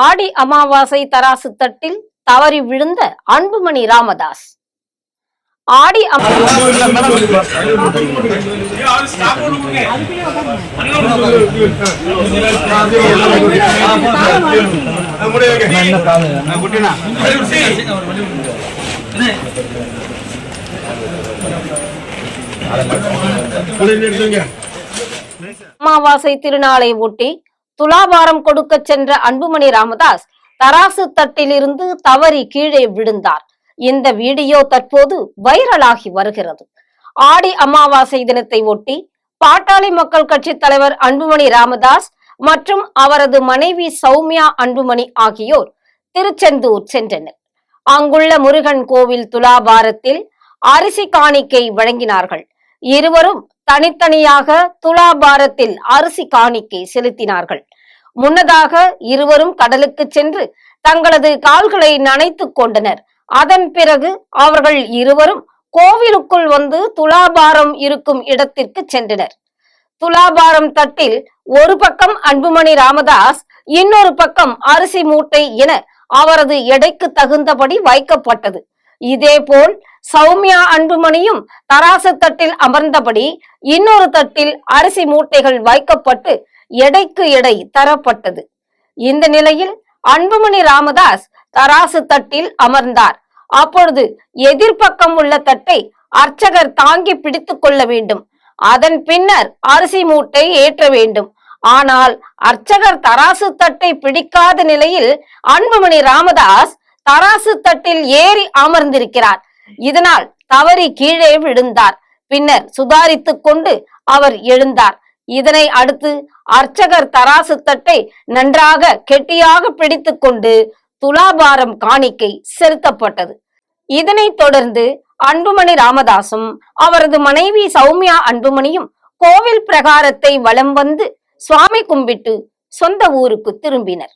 ஆடி அமாவாசை தராசு தட்டில் தவறி விழுந்த அன்புமணி ராமதாஸ். ஆடி அமாவாசை திருநாளை ஒட்டி துலாபாரம் கொடுக்க சென்ற அன்புமணி ராமதாஸ் தராசு தட்டிலிருந்து தவறி கீழே விழுந்தார். இந்த வீடியோ தற்போது வைரலாகி வருகிறது. ஆடி அமாவாசை தினத்தை ஒட்டி பாட்டாளி மக்கள் கட்சி தலைவர் அன்புமணி ராமதாஸ் மற்றும் அவரது மனைவி சௌமியா அன்புமணி ஆகியோர் திருச்செந்தூர் சென்றனர். அங்குள்ள முருகன் கோவில் துலாபாரத்தில் அரிசி காணிக்கை வழங்கினார்கள். இருவரும் தனித்தனியாக துலாபாரத்தில் அரிசி காணிக்கை செலுத்தினார்கள். முன்னதாக இருவரும் கடலுக்கு சென்று தங்களது கால்களை நனைத்துக் கொண்டனர். அதன் பிறகு அவர்கள் இருவரும் கோவிலுக்குள் வந்து துலாபாரம் இருக்கும் இடத்திற்கு சென்றனர். துலாபாரம் தட்டில் ஒரு பக்கம் அன்புமணி ராமதாஸ், இன்னொரு பக்கம் அரிசி மூட்டை என அவரது எடைக்கு தகுந்தபடி வைக்கப்பட்டது. இதேபோல் சௌமியா அன்புமணியும் தராசு தட்டில் அமர்ந்தபடி இன்னொரு தட்டில் அரிசி மூட்டைகள் வைக்கப்பட்டு எடைக்கு எடை தரப்பட்டது. இந்த நிலையில் அன்புமணி ராமதாஸ் தராசு தட்டில் அமர்ந்தார். அப்பொழுது எதிர்பக்கம் உள்ள தட்டை அர்ச்சகர் தாங்கி பிடித்துக் கொள்ள வேண்டும். அதன் பின்னர் அரிசி மூட்டை ஏற்ற வேண்டும். ஆனால் அர்ச்சகர் தராசு தட்டை பிடிக்காத நிலையில் அன்புமணி ராமதாஸ் தராசு தட்டில் ஏறி அமர்ந்திருக்கிறார். இதனால் தவறி கீழே விழுந்தார். பின்னர் சுதாரித்துக் கொண்டு அவர் எழுந்தார். இதனை அடுத்து அர்ச்சகர் தராசு தட்டை நன்றாக கெட்டியாக பிடித்துக் கொண்டு துலாபாரம் காணிக்கை செலுத்தப்பட்டது. இதனைத் தொடர்ந்து அன்புமணி ராமதாசும் அவரது மனைவி சௌமியா அன்புமணியும் கோவில் பிரகாரத்தை வலம் வந்து சுவாமி கும்பிட்டு சொந்த ஊருக்கு திரும்பினர்.